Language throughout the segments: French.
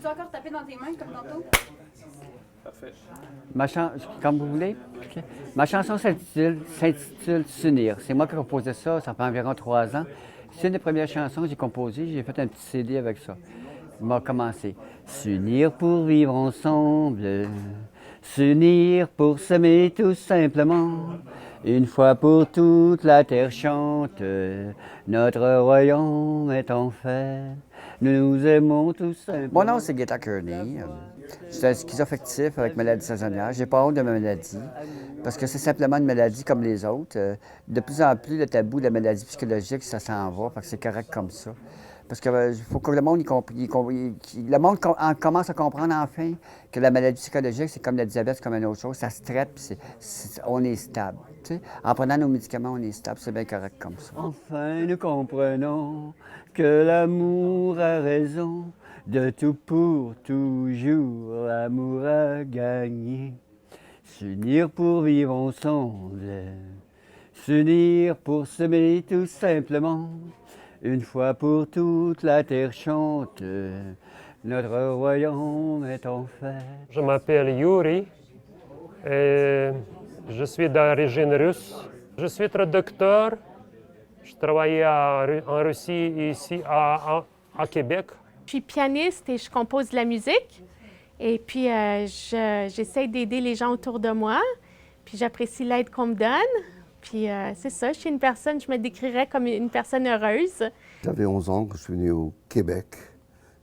Peux-tu encore taper dans tes mains comme tantôt? Parfait. Comme vous voulez. OK. Ma chanson s'intitule S'unir. C'est moi qui ai composé ça, ça fait environ 3 ans. C'est une des premières chansons que j'ai composées. J'ai fait un petit CD avec ça. Il m'a commencé. S'unir pour vivre ensemble. S'unir pour s'aimer tout simplement. Une fois pour toutes, la terre chante. Notre royaume est en fait. Nous nous aimons tous simplement. Mon nom, c'est Guetta Kearney. Je suis un schizoaffectif avec maladie saisonnière. J'ai pas honte de ma maladie, parce que c'est simplement une maladie comme les autres. De plus en plus, le tabou de la maladie psychologique, ça s'en va, parce que c'est correct comme ça. Parce qu'il faut que le monde, commence à comprendre enfin que la maladie psychologique, c'est comme le diabète, c'est comme une autre chose. Ça se traite, puis on est stable. T'sais? En prenant nos médicaments, on est stable, c'est bien correct comme ça. Enfin, nous comprenons que l'amour a raison. De tout pour toujours, l'amour a gagné. S'unir pour vivre ensemble, s'unir pour s'aimer tout simplement. Une fois pour toutes, la terre chante, notre royaume est en fête. Je m'appelle Yuri et je suis d'origine russe. Je suis traducteur. Je travaillais en Russie et ici à Québec. Je suis pianiste et je compose de la musique. Et puis, j'essaie d'aider les gens autour de moi. Puis, j'apprécie l'aide qu'on me donne. Puis, c'est ça, je suis une personne, je me décrirais comme une personne heureuse. J'avais 11 ans quand je suis venu au Québec.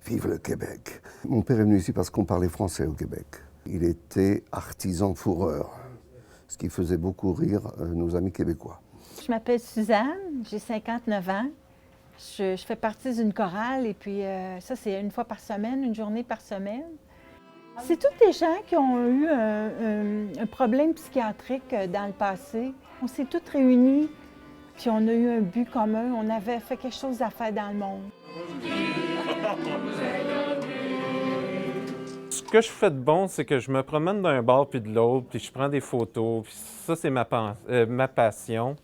Vive le Québec! Mon père est venu ici parce qu'on parlait français au Québec. Il était artisan fourreur, ce qui faisait beaucoup rire nos amis québécois. Je m'appelle Suzanne, j'ai 59 ans. Je fais partie d'une chorale et puis ça, c'est une fois par semaine, une journée par semaine. C'est tous des gens qui ont eu un problème psychiatrique dans le passé. On s'est tous réunis, puis on a eu un but commun. On avait fait quelque chose à faire dans le monde. Ce que je fais de bon, c'est que je me promène d'un bord puis de l'autre, puis je prends des photos, puis ça, c'est ma passion.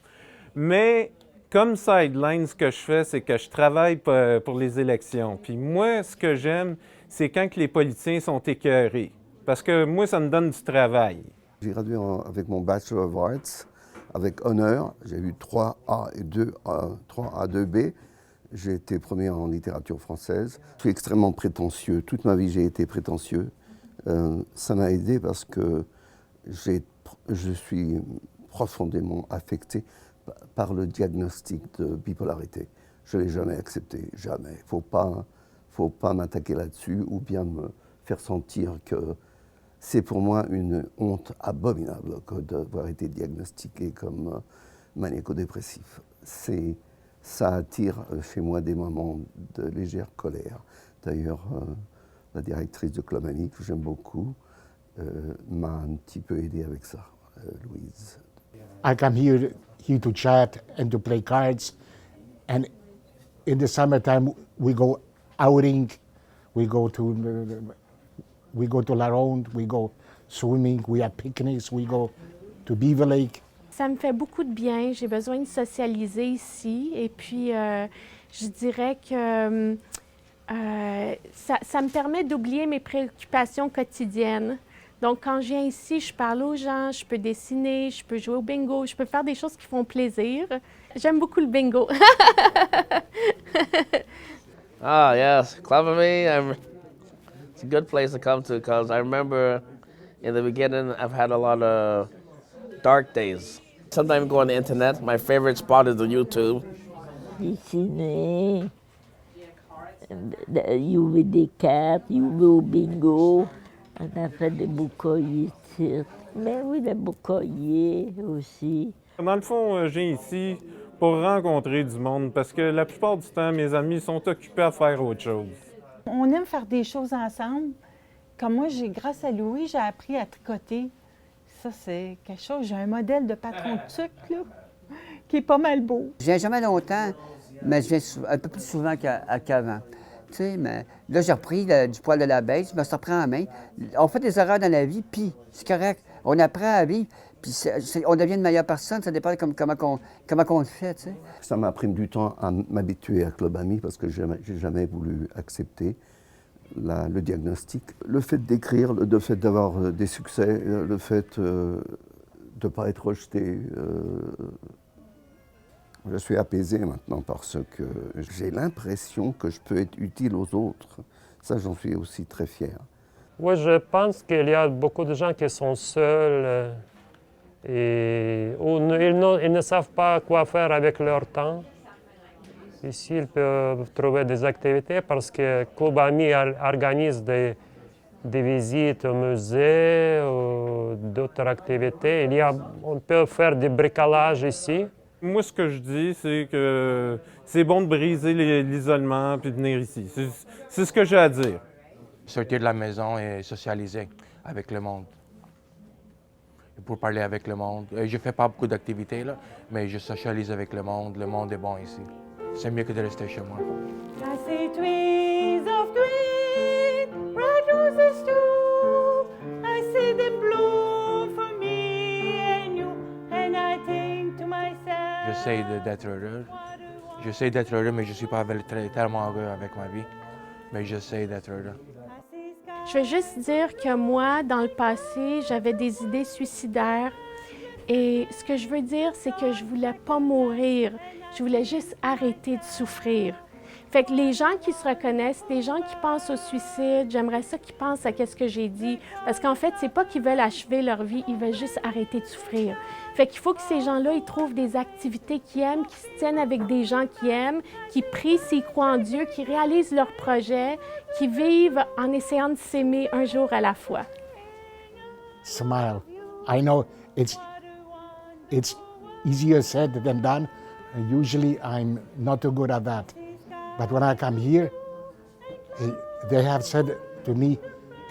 Mais comme sideline, ce que je fais, c'est que je travaille pour les élections. Puis moi, ce que j'aime, c'est quand que les politiciens sont écœurés. Parce que moi, ça me donne du travail. J'ai gradué avec mon Bachelor of Arts avec honneur. J'ai eu 3A et 3A, 2B. J'ai été premier en littérature française. Je suis extrêmement prétentieux. Toute ma vie, j'ai été prétentieux. Ça m'a aidé parce que je suis profondément affecté par le diagnostic de bipolarité. Je ne l'ai jamais accepté, jamais. Il ne faut pas m'attaquer là-dessus ou bien me faire sentir que c'est pour moi une honte abominable que d'avoir été diagnostiqué comme maniaco-dépressif. Ça attire chez moi des moments de légère colère. D'ailleurs, la directrice de Clomanie, que j'aime beaucoup, m'a un petit peu aidé avec ça, Louise. I come here to chat and to play cards. And in the summertime, we go outing. We go to La Ronde. We go swimming. We have picnics. We go to Beaver Lake. Ça me fait beaucoup de bien. J'ai besoin de socialiser ici. Et puis, je dirais que ça me permet d'oublier mes préoccupations quotidiennes. Donc, quand je viens ici, je parle aux gens, je peux dessiner, je peux jouer au bingo, je peux faire des choses qui font plaisir. J'aime beaucoup le bingo. Ah, yes. Clavamy, it's a good place to come to because I remember in the beginning I've had a lot of dark days. Sometimes I go on the internet. My favorite spot is the YouTube. Dessiner, jouer des cartes, jouer au bingo. On a fait des boucaillers ici. Mais oui, des boucaillers aussi. Dans le fond, je viens ici pour rencontrer du monde parce que la plupart du temps, mes amis sont occupés à faire autre chose. On aime faire des choses ensemble. Comme moi, grâce à Louis, j'ai appris à tricoter. Ça, c'est quelque chose. J'ai un modèle de patron de sucre, là, qui est pas mal beau. Je viens jamais longtemps, mais je viens un peu plus souvent qu'avant. Tu sais, mais là, j'ai repris du poil de la bête, je me suis repris en main. On fait des erreurs dans la vie, puis c'est correct. On apprend à vivre, puis on devient une meilleure personne. Ça dépend comment on le fait, tu sais. Ça m'a pris du temps à m'habituer à Club Ami parce que j'ai jamais voulu accepter. le diagnostic. Le fait d'écrire, le fait d'avoir des succès, le fait de ne pas être rejeté. Je suis apaisé maintenant parce que j'ai l'impression que je peux être utile aux autres. Ça, j'en suis aussi très fier. Oui, je pense qu'il y a beaucoup de gens qui sont seuls ils ne savent pas quoi faire avec leur temps. Ici, ils peuvent trouver des activités parce que Club Ami organise des visites au musée ou d'autres activités. On peut faire du bricolage ici. Moi, ce que je dis, c'est que c'est bon de briser l'isolement puis de venir ici. C'est ce que j'ai à dire. Sortir de la maison et socialiser avec le monde. Pour parler avec le monde. Je ne fais pas beaucoup d'activités, là, mais je socialise avec le monde. Le monde est bon ici. C'est mieux que de rester chez moi. I see trees of green, red roses too. I see them bloom for me and you, and I think to myself. J'essaie d'être heureux. J'essaie d'être heureux, mais je ne suis pas tellement heureux avec ma vie. Mais j'essaie d'être heureux. Je veux juste dire que moi, dans le passé, j'avais des idées suicidaires. Et ce que je veux dire, c'est que je voulais pas mourir. Je voulais juste arrêter de souffrir. Fait que les gens qui se reconnaissent, les gens qui pensent au suicide, j'aimerais ça qu'ils pensent à ce que j'ai dit. Parce qu'en fait, c'est pas qu'ils veulent achever leur vie, ils veulent juste arrêter de souffrir. Fait qu'il faut que ces gens-là, ils trouvent des activités qu'ils aiment, qui se tiennent avec des gens qu'ils aiment, qui prient s'ils croient en Dieu, qui réalisent leurs projets, qui vivent en essayant de s'aimer un jour à la fois. Smile. I know it's easier said than done. Usually I'm not too good at that. But when I come here, they have said to me,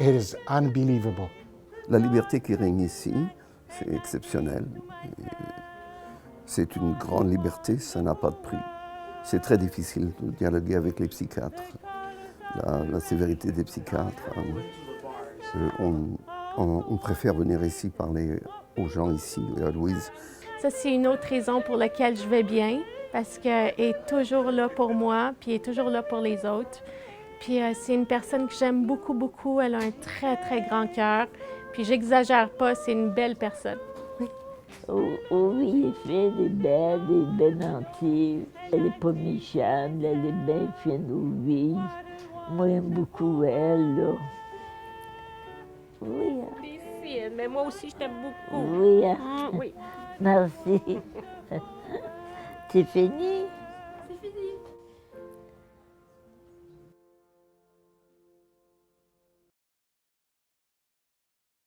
it is unbelievable. La liberté qui règne ici, c'est exceptionnel. C'est une grande liberté, ça n'a pas de prix. C'est très difficile de dialoguer avec les psychiatres. La sévérité des psychiatres, on préfère venir ici parler aux gens ici, à Louise. Ça, c'est une autre raison pour laquelle je vais bien, parce qu'elle est toujours là pour moi, puis elle est toujours là pour les autres. Puis c'est une personne que j'aime beaucoup, beaucoup. Elle a un très, très grand cœur. Puis j'exagère pas, c'est une belle personne. Oui, elle est bien gentille. Elle n'est pas méchante, elle est bien fine, oui. Moi, j'aime beaucoup elle, là. Oui. T'es fine, mais moi aussi, je t'aime beaucoup. Oui. Oui. Merci. C'est fini?